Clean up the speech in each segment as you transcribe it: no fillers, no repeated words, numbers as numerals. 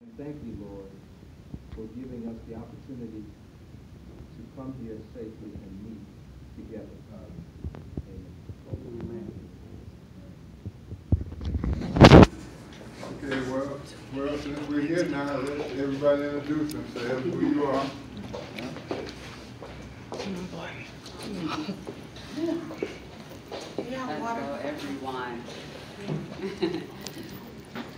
And thank you, Lord, for giving us the opportunity to come here safely and meet together. Amen. Okay, well, since we're here now, let everybody introduce themselves, who you are. Hello, everyone.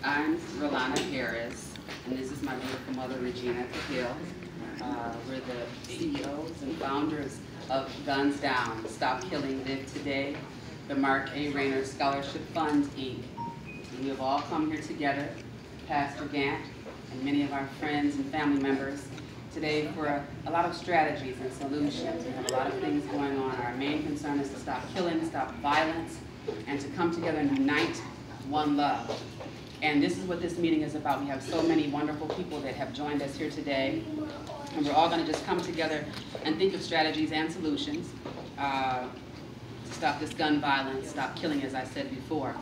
I'm Relana Harris, and this is my beautiful mother, Regina Cahill. We're the CEOs and founders of Guns Down, Stop Killing, Live Today, the Mark A. Rayner Scholarship Fund, Inc. And we have all come here together, Pastor Gant, and many of our friends and family members, today for a lot of strategies and solutions. We have a lot of things going on. Our main concern is to stop killing, stop violence, and to come together and unite one love. And this is what this meeting is about. We have so many wonderful people that have joined us here today, and we're all going to just come together and think of strategies and solutions to stop this gun violence, stop killing, as I said before.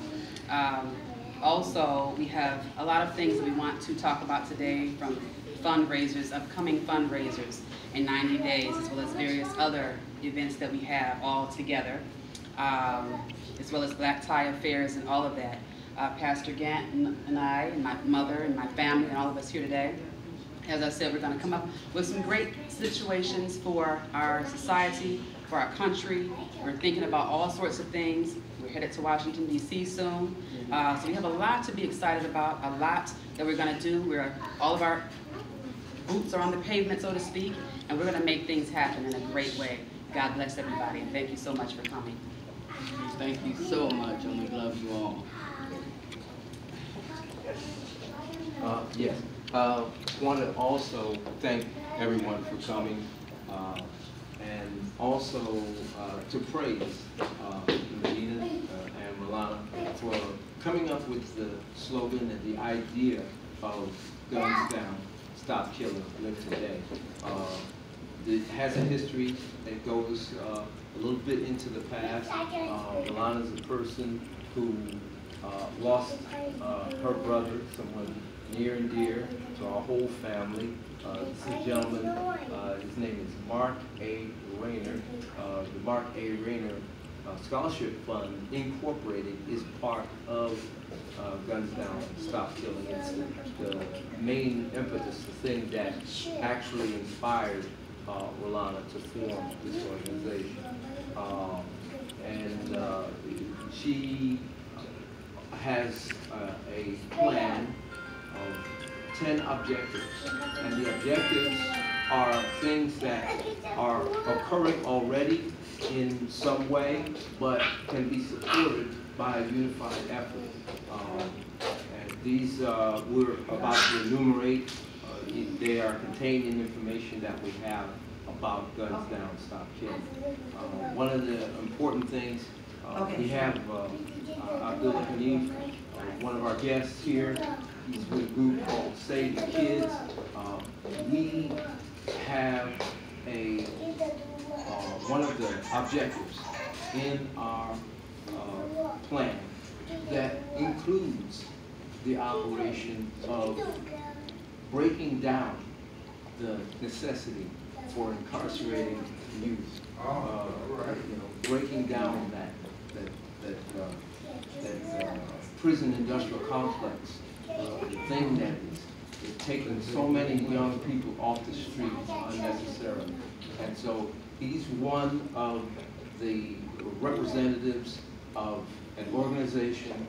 Also, we have a lot of things that we want to talk about today, from fundraisers, upcoming fundraisers in 90 days, as well as various other events that we have all together, as well as black tie affairs and all of that. Pastor Gant and I, and my mother and my family and all of us here today, as I said, we're going to come up with some great situations for our society, for our country. We're thinking about all sorts of things. We're headed to Washington, D.C. soon. So we have a lot to be excited about, a lot that we're going to do. All of our boots are on the pavement, so to speak, and we're going to make things happen in a great way. God bless everybody, and thank you so much for coming. Thank you so much, and we love you all. Yes. Want to also thank everyone for coming, and also to praise Regina and Relana for coming up with the slogan and the idea of Guns Down, Stop Killing, Live Today. It has a history that goes a little bit into the past. Relana is a person who lost her brother, someone near and dear to our whole family. This is a gentleman, his name is Mark A. Rayner. The Mark A. Rayner Scholarship Fund, Incorporated, is part of Guns Down, Stop Killing. It's the main impetus, the thing that actually inspired Relana to form this organization. She has a plan of 10 objectives, and the objectives are things that are occurring already in some way, but can be supported by a unified effort. And these we're about to enumerate. They are contained in information that we have about Guns Down, Stop Killing. One of the important things, we have Abdul Hanif, one of our guests here. He's with a group called Save the Kids. We have one of the objectives in our plan that includes the operation of breaking down the necessity for incarcerating youth. Breaking down that prison industrial complex, the thing that is taking so many young people off the streets unnecessarily. And so he's one of the representatives of an organization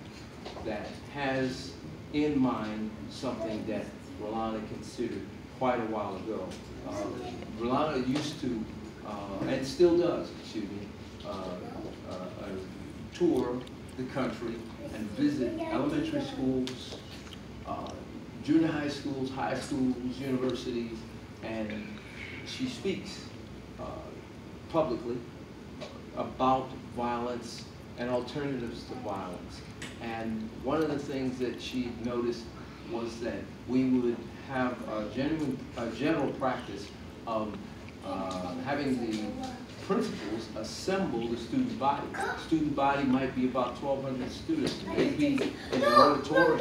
that has in mind something that Relana considered quite a while ago. Relana used to, and still does, tour the country and visit elementary schools, junior high schools, universities, and she speaks publicly about violence and alternatives to violence. And one of the things that she noticed was that we would have a general practice of having the principals assemble the student body. The student body might be about 1,200 students, maybe in an auditorium,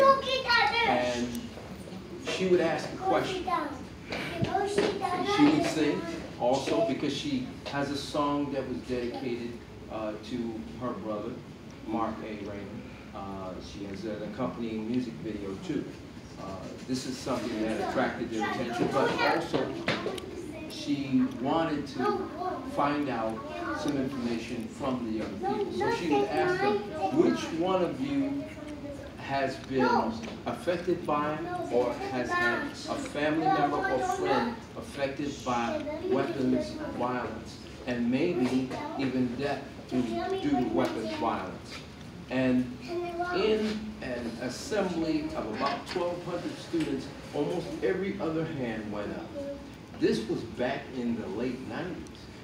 and she would ask a question. She would sing also because she has a song that was dedicated to her brother, Mark A. Rayner. She has an accompanying music video too. This is something that attracted their attention, but also she wanted to find out some information from the young people. So she would ask them, which one of you has been affected by or has had a family member or friend affected by weapons violence, and maybe even death due to weapons violence. And in an assembly of about 1,200 students, almost every other hand went up. This was back in the late 90s.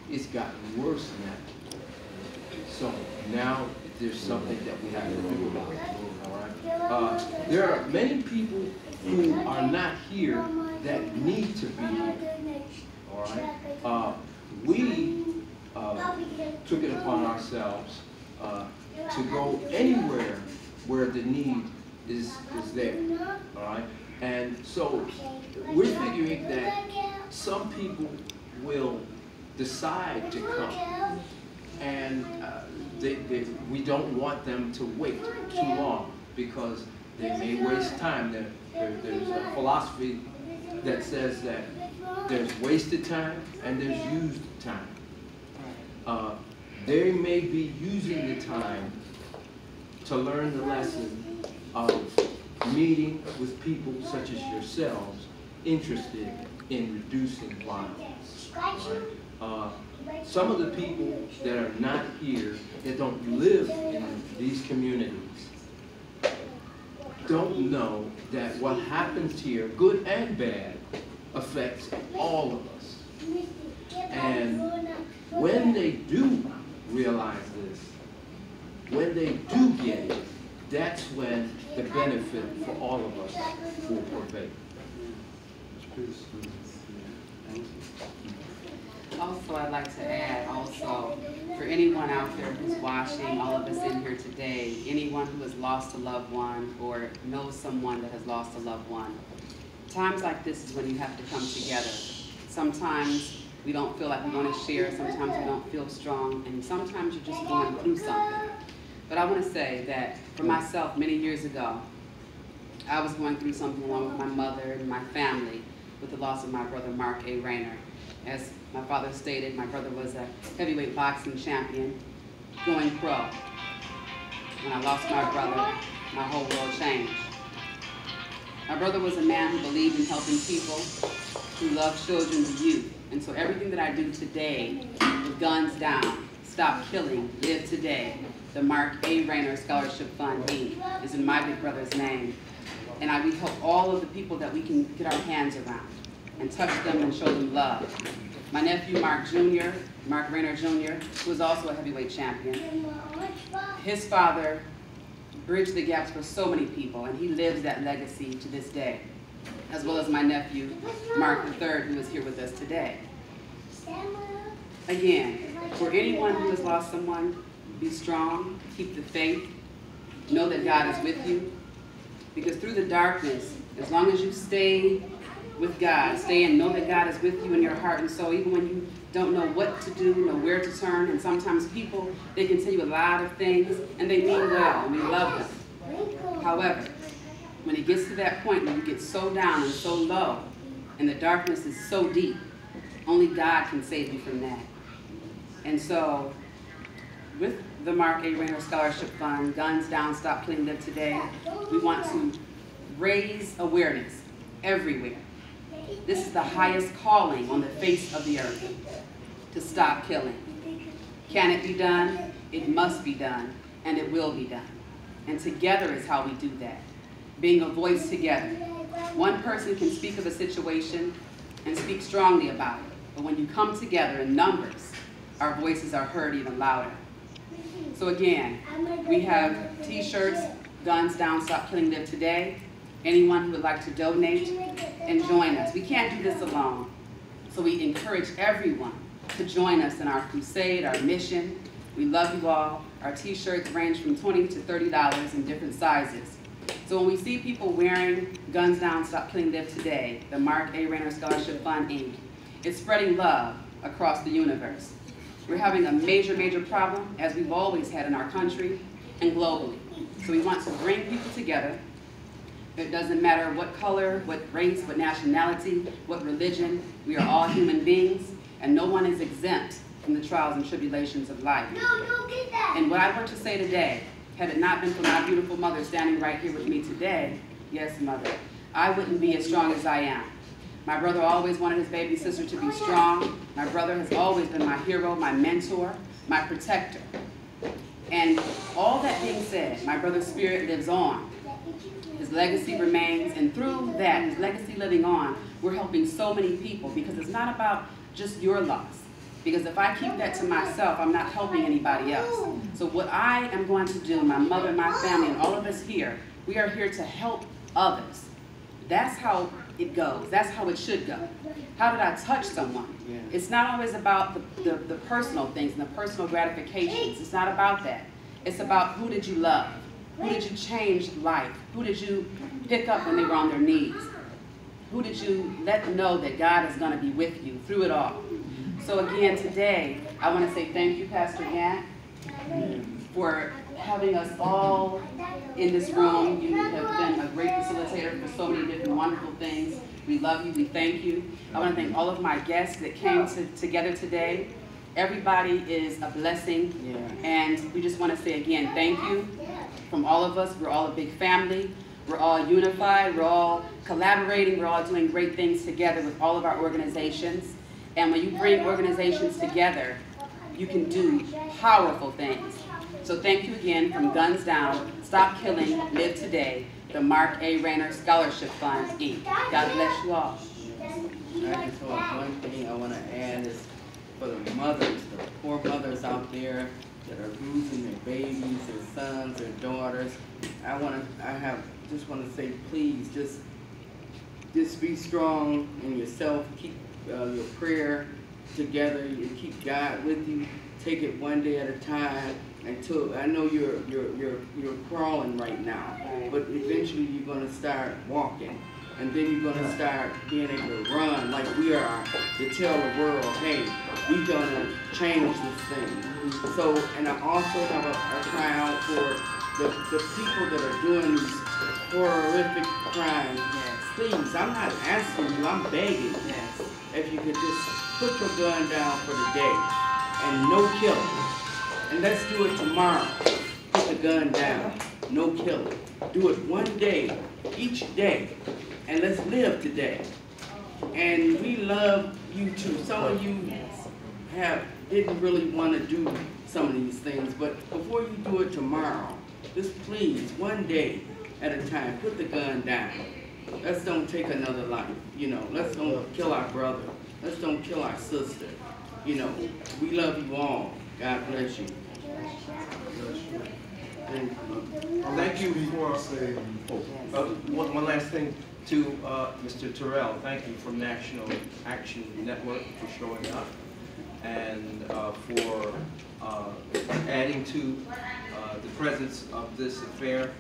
It's gotten worse now. So now there's something that we have to do about it. All right? There are many people who are not here that need to be here. All right? We took it upon ourselves to go anywhere where the need is there. All right? And so we're figuring that some people will decide to come, and we don't want them to wait too long because they may waste time. There's a philosophy that says that there's wasted time and there's used time. They may be using the time to learn the lesson of meeting with people such as yourselves interested in reducing violence. Right? Some of the people that are not here, that don't live in these communities, don't know that what happens here, good and bad, affects all of us. And when they do realize this, when they do get it, that's when the benefit for all of us will prevail. Also, I'd like to add also, for anyone out there who's watching, all of us in here today, anyone who has lost a loved one or knows someone that has lost a loved one, times like this is when you have to come together. Sometimes we don't feel like we want to share, sometimes we don't feel strong, and sometimes you're just going through something. But I want to say that for myself, many years ago, I was going through something along with my mother and my family with the loss of my brother, Mark A. Rayner. As my father stated, my brother was a heavyweight boxing champion going pro. When I lost my brother, my whole world changed. My brother was a man who believed in helping people, who loved children and youth. And so everything that I do today, with Guns Down, Stop Killing, Live Today, the Mark A. Rayner Scholarship Fund, Inc., is in my big brother's name. And we help all of the people that we can get our hands around and touch them and show them love. My nephew, Mark Rayner Jr., who is also a heavyweight champion, his father bridged the gaps for so many people, and he lives that legacy to this day, as well as my nephew, Mark III, who is here with us today. Again, for anyone who has lost someone, be strong, keep the faith, know that God is with you, because through the darkness, as long as you stay with God, stay and know that God is with you in your heart and soul, even when you don't know what to do, know where to turn, and sometimes people, they can tell you a lot of things, and they mean well, and we love them. However, when it gets to that point when you get so down and so low, and the darkness is so deep, only God can save you from that. And so, with the Mark A. Rayner Scholarship Fund, Guns Down, Stop Killing, Live Today, we want to raise awareness everywhere. This is the highest calling on the face of the earth, to stop killing. Can it be done? It must be done, and it will be done. And together is how we do that, being a voice together. One person can speak of a situation and speak strongly about it, but when you come together in numbers, our voices are heard even louder. So again, we have t-shirts, Guns Down, Stop Killing, Live Today. Anyone who would like to donate and join us. We can't do this alone. So we encourage everyone to join us in our crusade, our mission. We love you all. Our t-shirts range from $20 to $30 in different sizes. So when we see people wearing Guns Down, Stop Killing Live Today, the Mark A. Rayner Scholarship Fund, Inc., it's spreading love across the universe. We're having a major, major problem, as we've always had in our country and globally. So we want to bring people together. It doesn't matter what color, what race, what nationality, what religion. We are all human beings, and no one is exempt from the trials and tribulations of life. And what I want to say today, had it not been for my beautiful mother standing right here with me today, yes, mother, I wouldn't be as strong as I am. My brother always wanted his baby sister to be strong. My brother has always been my hero, my mentor, my protector. And all that being said, my brother's spirit lives on. His legacy remains, and through that, his legacy living on, we're helping so many people, because it's not about just your loss. Because if I keep that to myself, I'm not helping anybody else. So what I am going to do, my mother, my family, and all of us here, we are here to help others. That's how it goes. That's how it should go. How did I touch someone? Yeah. It's not always about the personal things and the personal gratifications. It's not about that. It's about who did you love? Who did you change life? Who did you pick up when they were on their knees? Who did you let them know that God is going to be with you through it all? So again, today, I want to say thank you, Pastor Gant, for having us all in this room. You have been a great facilitator for so many different wonderful things. We love you. We thank you. I want to thank all of my guests that came together today. Everybody is a blessing. Yeah. And we just want to say again, thank you from all of us. We're all a big family. We're all unified. We're all collaborating. We're all doing great things together with all of our organizations. And when you bring organizations together, you can do powerful things. So thank you again from Guns Down, Stop Killing, Live Today, the Mark A. Rayner Scholarship Fund, Inc. God bless you all. I just want one thing I want to add is for the mothers, the poor mothers out there that are losing their babies, their sons, their daughters. Just want to say, please, just be strong in yourself. Keep your prayer together. You keep God with you. Take it one day at a time. Until I know you're crawling right now, but eventually you're going to start walking, and then you're going to start being able to run like we are, to tell the world, hey, we're going to change this thing. So, and I also have a cry out for the people that are doing these horrific crimes. Yes. Please, I'm not asking you, I'm begging. Yes. If you could just put your gun down for the day and no killing. And let's do it tomorrow. Put the gun down. No killing. Do it one day, each day. And let's live today. And we love you too. Some of you didn't really want to do some of these things, but before you do it tomorrow, just please, one day at a time, put the gun down. Let's don't take another life. Let's don't kill our brother. Let's don't kill our sister. We love you all. God bless you. Thank you for, one last thing to Mr. Terrell. Thank you from National Action Network for showing up and for adding to the presence of this affair.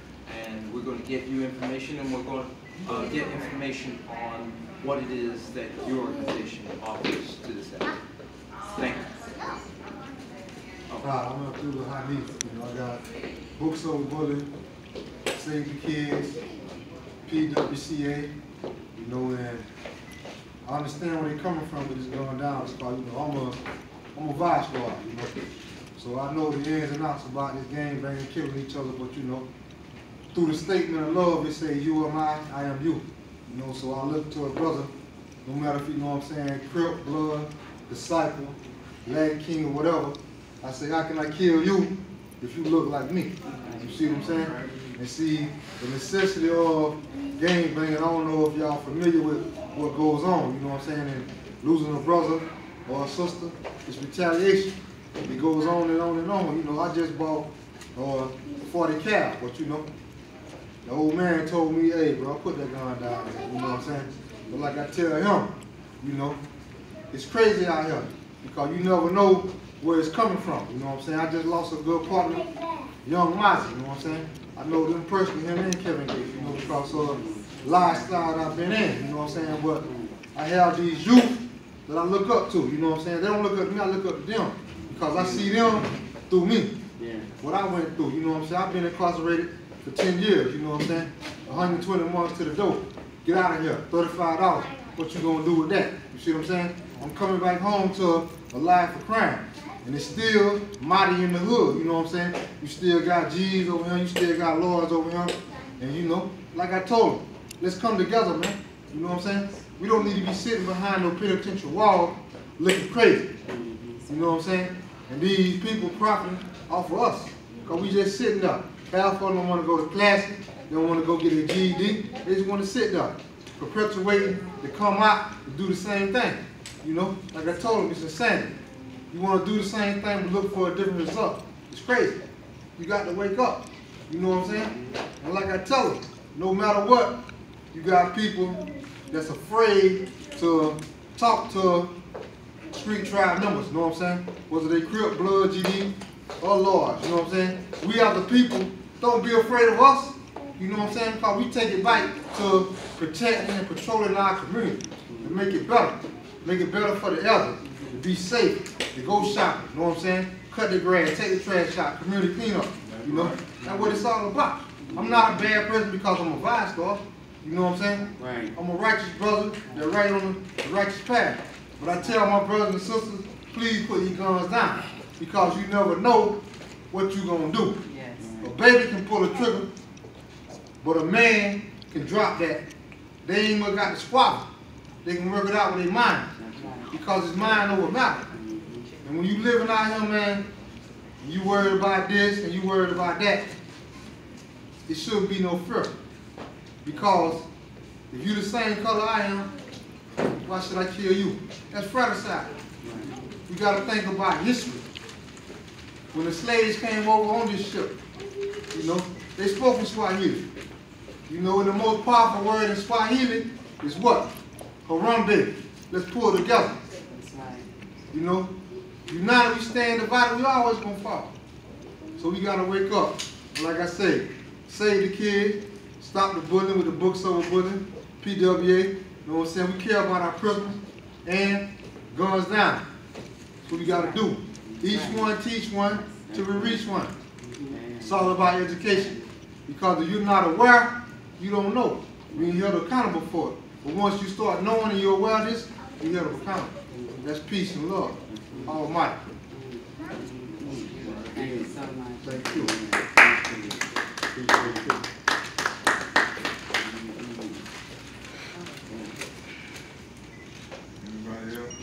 And we're going to get you information, and we're going to get information on what it is that your organization offers to this effort. Thank you. Right, I'm gonna do what I need. I got Books Over Bullying, Save the Kids, PWCA, and I understand where they're coming from with this going down. It's called, I'm a vice squad, So I know the ins and outs about this gang banging, killing each other, but through the statement of love, it says you are mine, I am you. So I look to a brother, no matter if Crip, Blood, Disciple, Lad King, or whatever. I say, how can I kill you if you look like me? You see what I'm saying? And see, the necessity of gang banging, I don't know if y'all familiar with what goes on, and losing a brother or a sister, it's retaliation. It goes on and on and on. I just bought 40 cal, but the old man told me, hey bro, put that gun down, But like I tell him, it's crazy out here, because you never know where it's coming from, I just lost a good partner, young Mozzie, I I know them personally, him and Kevin Gates, you know, because of the lifestyle I've been in, you know what I'm saying? But I have these youth that I look up to, you know what I'm saying? They don't look up to me, I look up to them. Because I see them through me. Yeah. What I went through, you know what I'm saying? I've been incarcerated for 10 years, you know what I'm saying? 120 months to the door. Get out of here, $35. What you gonna do with that? You see what I'm saying? I'm coming back home to a life of crime. And it's still mighty in the hood, you know what I'm saying? You still got G's over here, you still got lawyers over here. And you know, like I told them, let's come together, man. You know what I'm saying? We don't need to be sitting behind no penitentiary wall looking crazy. You know what I'm saying? And these people profiting off of us. Because we just sitting there. Half of them don't want to go to classes, they don't want to go get a GED, they just want to sit there, perpetuating to come out and do the same thing. You know, like I told them, it's insanity. You want to do the same thing but look for a different result. It's crazy. You got to wake up. You know what I'm saying? And like I tell them, no matter what, you got people that's afraid to talk to street tribe members, you know what I'm saying? Whether they Crip, Blood, GD, or Lords, you know what I'm saying? We are the people, don't be afraid of us, you know what I'm saying? Because we take it back to protecting and patrolling our community, to make it better for the elders, to be safe, to go shopping, you know what I'm saying? Cut the grass, take the trash out, community cleanup, you know? That's what it's all about. I'm not a bad person because I'm a vice star, you know what I'm saying? Right. I'm a righteous brother that right on the righteous path. But I tell my brothers and sisters, please put your guns down because you never know what you're going to do. Yes. A baby can pull a trigger, but a man can drop that. They ain't even got the squabble. They can work it out with their mind because it's mind over matter. And when you living out here, man, and you worried about this and you worried about that, it shouldn't be no fear. Because if you the same color I am, why should I kill you? That's fratricide. You got to think about history. When the slaves came over on this ship, you know, they spoke in Swahili. You know, and the most powerful word in Swahili is what? Harambe. Let's pull together. You know, united we stand, divided we always gonna fall. So we got to wake up. And like I say, save the kids, stop the bullying with the books over bullying, PWA. You know what I'm saying? We care about our prisoners and guns down. That's what we got to do. Each one, teach one, till we reach one. It's all about education. Because if you're not aware, you don't know. You ain't held accountable for it. But once you start knowing and you're aware of this, you're held accountable. That's peace and love. Almighty. Thank you so much. Thank you. Anybody else?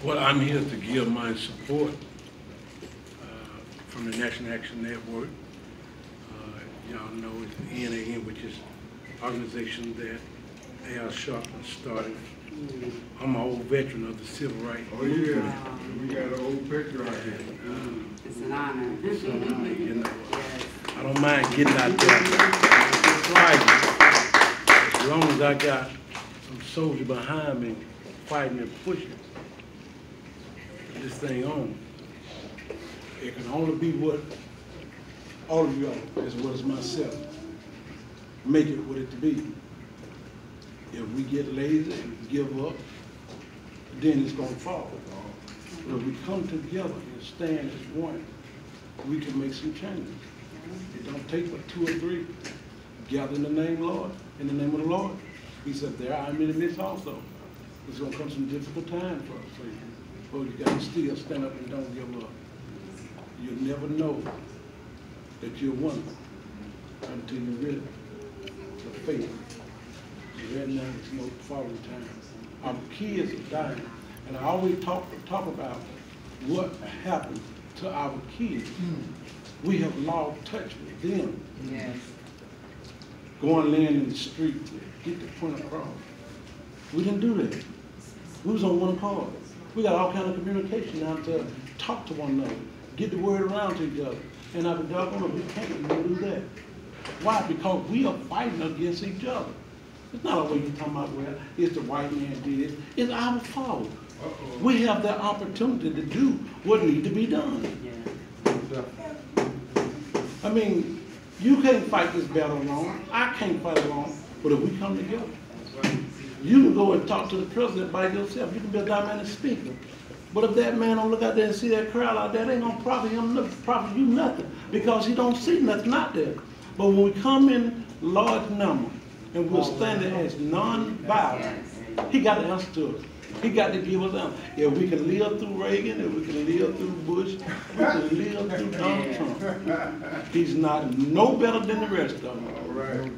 Well, I'm here to give my support from the National Action Network. Y'all know it's the NAN, which is an organization that Al Sharpton started. I'm an old veteran of the civil rights movement. Oh yeah, we got an old picture right here. It's an honor. So, you know, I don't mind getting out there fighting, as long as I got some soldiers behind me fighting and pushing this thing on. It can only be what all of y'all, as well as myself, make it what it to be. If we get lazy and give up, then it's gonna fall. But if we come together and stand as one, we can make some changes. It don't take but 2 or 3. Gather in the name, Lord, in the name of the Lord. He said, there are many midst also. It's gonna come some difficult time for us. But you gotta still stand up and don't give up. You'll never know that you're one until you really the faith. Right now it's no falling time. Our kids are dying. And I always talk about what happened to our kids. We have lost touch with them. Yes. Going laying in the street, get the point across. We didn't do that. We was on one accord. We got all kind of communication now to talk to one another, get the word around to each other. And I said, doggone, we can't do that. Why? Because we are fighting against each other. It's not always you talking about, well, it's the white man did it. It's our fault. We have the opportunity to do what needs to be done. I mean, you can't fight this battle alone. I can't fight alone. But if we come together, you can go and talk to the president by yourself. You can be a dynamic speaker. But if that man don't look out there and see that crowd out there, they ain't gonna profit you nothing, because he don't see nothing out there. But when we come in large number and we're standing as non-violent, he got to answer to us. He got to give us answer. If we can live through Reagan, if we can live through Bush, we can live through Donald Trump. He's not no better than the rest of them.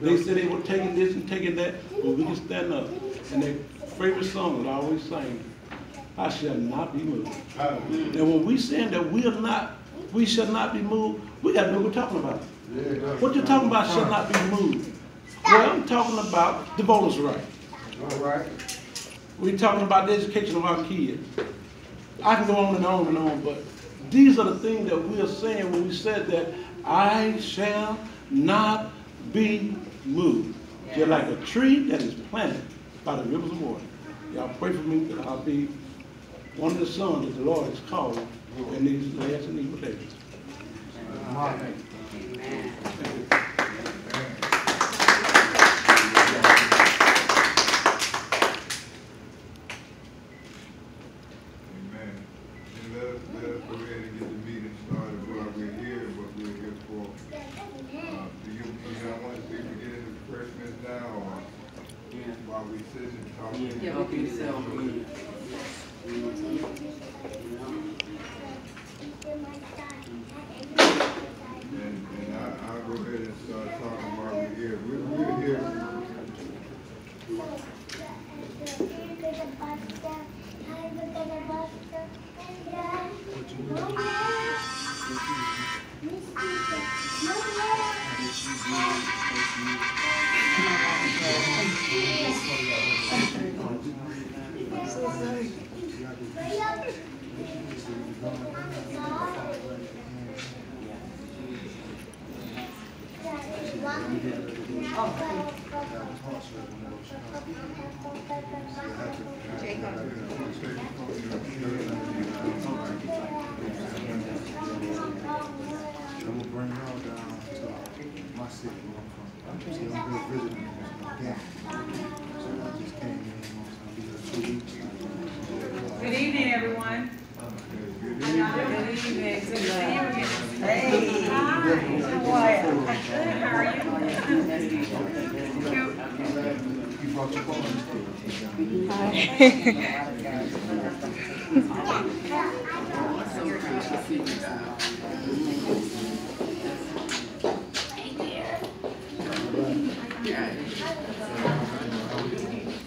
They said they were taking this and taking that, but we can stand up. And their favorite song is always saying, I shall not be moved. And when we saying that we shall not be moved, we got to know what we're talking about. What you're talking about shall not be moved. Well, I'm talking about the voters' right. We're talking about the education of our kids. I can go on and on and on, but these are the things that we are saying when we said that I shall not be moved. You're like a tree that is planted by the rivers of water. Y'all pray for me that I'll be one of the sons that the Lord has called in these last and evil days. Amen. Let us go ahead and get the meeting started while we're here, what we're here for. Do you want to see if we get any refreshments now, or while we sit and talk? Yeah, we can sell me. And I'll go ahead and start talking while we're here. We're here. I'm gonna bring y'all down to my city where I'm from. See, I'm here visiting again. So I just came in, I'll be here 2 weeks. Good evening, everyone. Good Good evening. Good to see you again. Hey. Hi. How are you? Good. How are you? Cute. You brought your phone.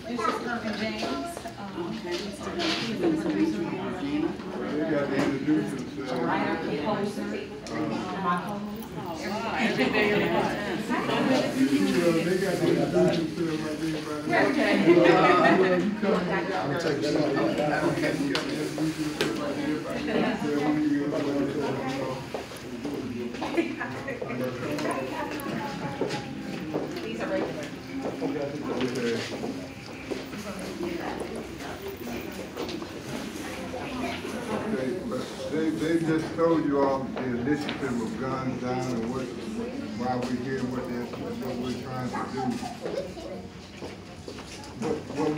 This is Kirk James. He's the producer. They got to introduce themselves. Rayner, composer, my co-host. They got to introduce themselves like everybody else. Okay. You come. I'm gonna take this out. Okay. You got to introduce yourself like everybody else. Tell who you These are regular. Okay. They just told you all the initiative of Guns Down and why we're here, what we're trying to do. What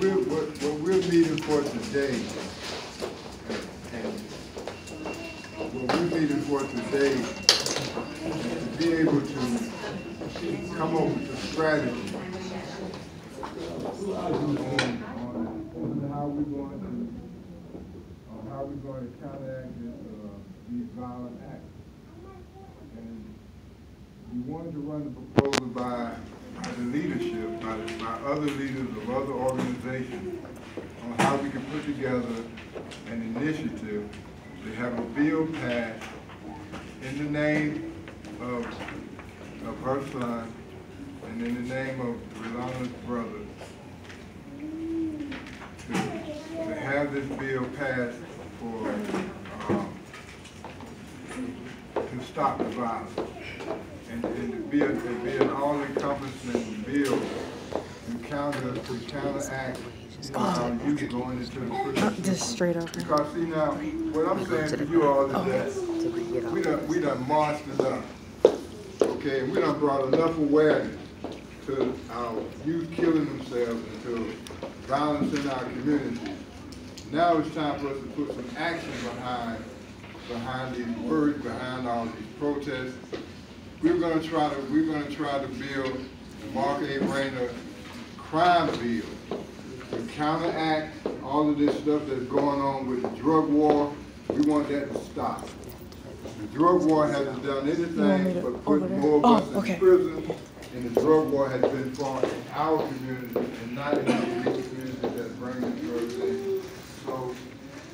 we're meeting for today, is to be able to come up with a strategy on how we're going to counteract these violent acts. And we wanted to run the proposal by the leadership, by other leaders of other organizations, on how we can put together an initiative to have a bill passed in the name of her son and in the name of Relana's brother, to have this bill passed to stop the violence, and to be an all-encompassing bill to counteract our youth going into the prison. Just straight over. Because see now, what I'm saying to you all is that we done marched enough. Okay, we done brought enough awareness to our youth killing themselves and to violence in our communities. Now it's time for us to put some action behind these words, behind all these protests. We're gonna try to build the Mark A. Rayner crime bill to counteract all of this stuff that's going on with the drug war. We want that to stop. The drug war hasn't done anything but put more of us in prison, and the drug war has been fought in our community and not in the communities that's bringing the drugs in. So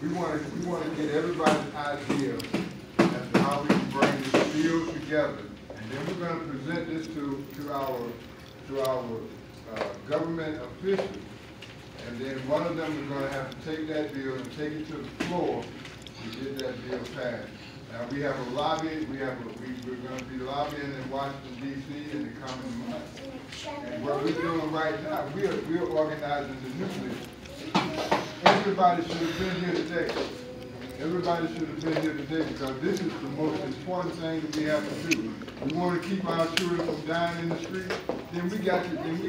we want to get everybody's idea as to how we can bring this field together, and then we're going to present this to our government officials. And then one of them is going to have to take that bill and take it to the floor to get that bill passed. Now we have a lobby. We're going to be lobbying in Washington D.C. in the coming months. And what we're doing right now, we're organizing the nucleus. Everybody should have been here today. Everybody should have been here today because this is the most important thing that we have to do. We want to keep our children from dying in the street. Then we got to go to the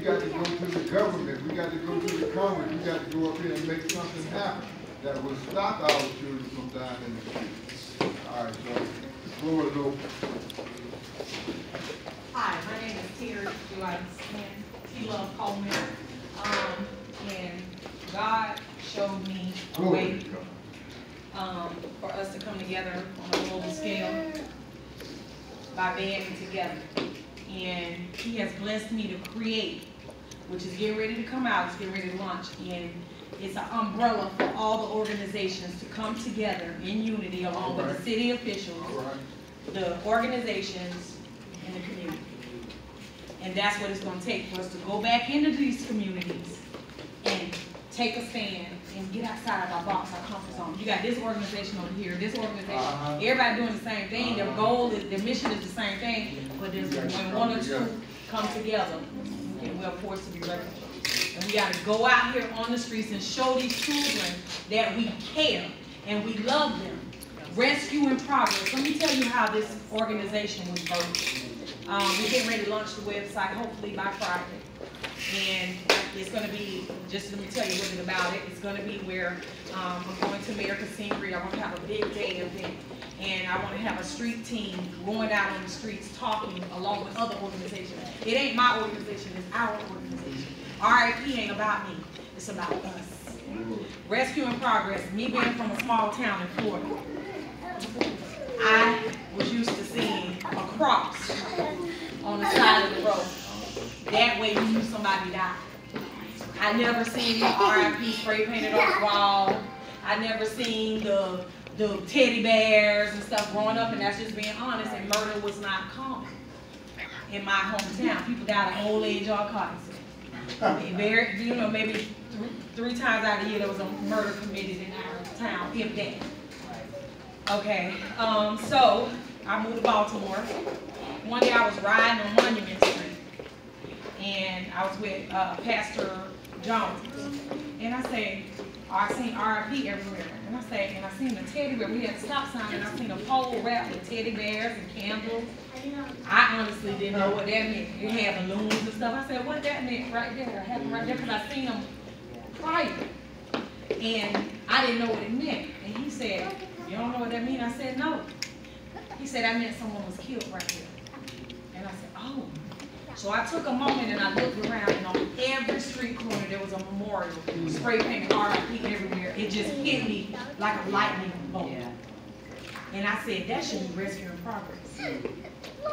government. We got to go to the Congress. We got to go up here and make something happen that will stop our children from dying in the street. All right, so the floor is open. Hi, my name is Terry T-Love Coleman. And God showed me a way for us to come together on a global scale by banding together. And He has blessed me to create, which is getting ready to come out, it's getting ready to launch, and it's an umbrella for all the organizations to come together in unity along with the city officials, the organizations, and the community. And that's what it's going to take for us to go back into these communities and take a stand and get outside of our box, our comfort zone. You got this organization over here, this organization, everybody doing the same thing. Their goal is, their mission is the same thing, but there's when one or two come together, and we're forced to be reckoned. And we got to go out here on the streets and show these children that we care and we love them. Rescue in Progress. Let me tell you how this organization was birthed. We're getting ready to launch the website, hopefully by Friday. And it's going to be, just let me tell you a little bit about it. It's going to be where we're going to America's Scenery. I want to have a big day event. And I want to have a street team going out on the streets talking along with other organizations. It ain't my organization, it's our organization. RIP ain't about me, it's about us. Rescue in Progress, me being from a small town in Florida. I was used to seeing a cross on the side of the road. That way you knew somebody died. I never seen the RIP spray painted on the wall. I never seen the teddy bears and stuff growing up, and that's just being honest, and murder was not common in my hometown. People died of old age or car accident. You know, maybe three times out of the year there was a murder committed in our town, if that. Okay, so I moved to Baltimore. One day I was riding on Monument Street, and I was with Pastor Jones, and I said, I seen RIP everywhere, and I seen the teddy bear. We had a stop sign, and I seen a pole wrapped with teddy bears and candles. I honestly didn't know what that meant. It had balloons and stuff. I said, what that meant right there? I had them right there because I seen them prior, and I didn't know what it meant. And he said, you don't know what that means? I said, no. He said, that meant someone was killed right there. And I said, oh. So I took a moment and I looked around, and on every street corner there was a memorial, spray painted RIP everywhere. It just hit me like a lightning bolt. And I said, that should be Rescue in Progress.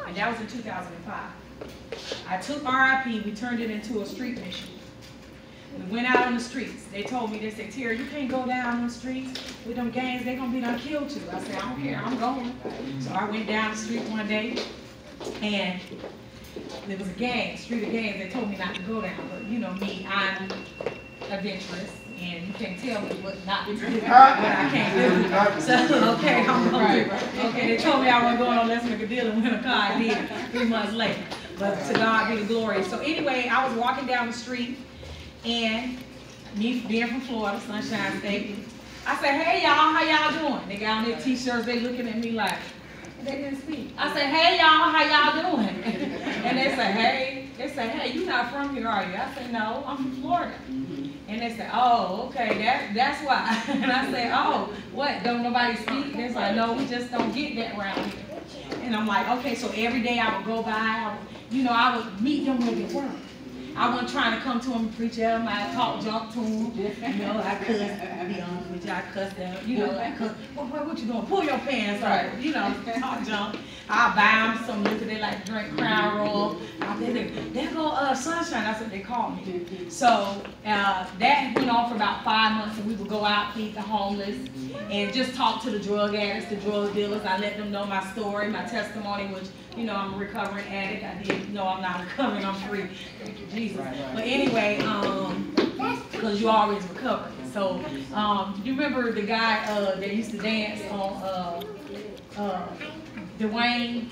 And that was in 2005. I took RIP, we turned it into a street mission. We went out on the streets. They told me, they said, Terry, you can't go down on the streets with them gangs, they're gonna be done killed you. I said, I don't care, I'm going. So I went down the street one day, and there was a gang, street of gangs. They told me not to go down, but you know me, I'm adventurous, and you can't tell me what not to do, what I can't do. So, okay, I'm going to. Okay, they told me I wasn't going on Let's Make a Deal and win a car. I did 3 months later, but to God be the glory. So anyway, I was walking down the street, And me being from Florida, Sunshine State, I said, hey y'all, how y'all doing? They got on their t-shirts, they looking at me like, they didn't speak. I said, hey y'all, how y'all doing? And they said, hey, you not from here, are you? I said, no, I'm from Florida. And they said, oh, okay, that's why. And I said, oh, what, don't nobody speak? They said, no, we just don't get that around here. And I'm like, okay, so every day I would go by, I would meet them where they were. I wasn't trying to come to them and preach at them. I talk junk to them. I cuss. I'll be honest with you, I cuss them. I cuss. What you doing? Pull your pants up. Talk junk. I'll buy them some liquor. They like to drink Crown Royal. There go Sunshine. That's what they call me. So that went on for about 5 months, and we would go out, feed the homeless, and just talk to the drug addicts, the drug dealers. I let them know my story, my testimony, which, I'm a recovering addict. I did know I'm not recovering, I'm free. Thank you, Jesus. But anyway, because you're always recovering. So, you remember the guy that used to dance on Dwayne?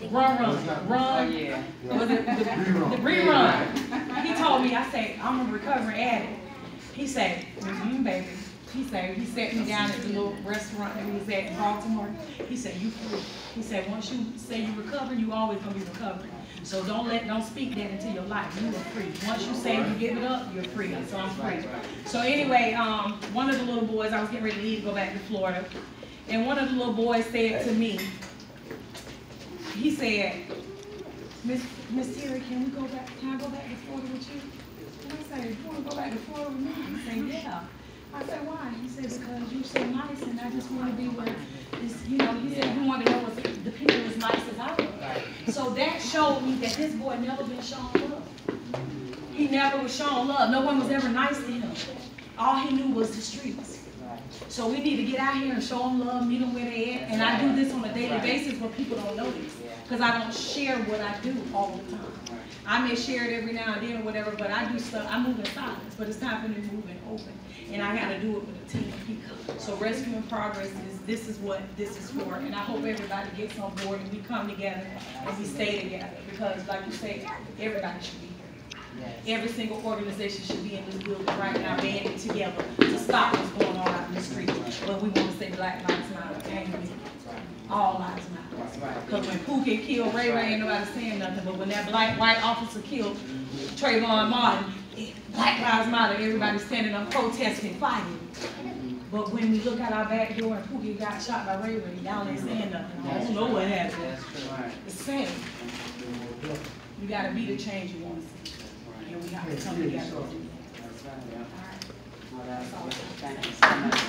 Run. Yeah. Was it the rerun? He told me, I said, I'm a recovering addict. He said, baby. He sat me down at the little restaurant that we was at in Baltimore. He said, you free. He said, once you say you recover, you always gonna be recovering. So don't speak that into your life. You are free. Once you say you give it up, you're free. So I'm free. So anyway, one of the little boys, I was getting ready to leave to go back to Florida, and one of the little boys said to me, he said, Miss Terry, can I go back to Florida with you? And I said, you want to go back to Florida with me? He said, yeah. I said, why? He said, because you're so nice, and I just want to be where this, he said he wanted to know if the people as nice as I was. So that showed me that this boy never been shown love. He never was shown love. No one was ever nice to him. All he knew was the streets. So we need to get out here and show them love, meet them where they at. And I do this on a daily basis, but people don't know this, because I don't share what I do all the time. I may share it every now and then or whatever, but I do stuff, I move in silence, but it's time for me to move in open. And I got to do it with a team of people. So Rescue in Progress this is what this is for. And I hope everybody gets on board and we come together and we stay together. Because like you say, everybody should be here. Every single organization should be in this building right now, banded together to stop what's going on out in the street. But we want to say Black Lives Matter, and all lives matter. Because when Pooh get killed, Ray ain't nobody saying nothing. But when that white officer killed Trayvon Martin, Black Lives Matter, everybody standing up protesting, fighting. But when we look at our back door and Pookie got shot by Ray, y'all ain't saying nothing. I don't know what happened. It's sad. You gotta be the change you want to see. And we have to come together. Thank you so much.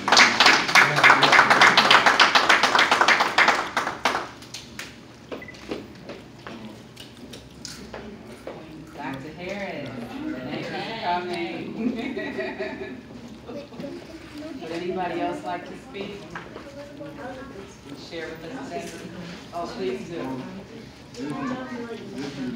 Dr. Harris, thank you for coming. Would anybody else like to speak? Share with us today? Oh, please do. This is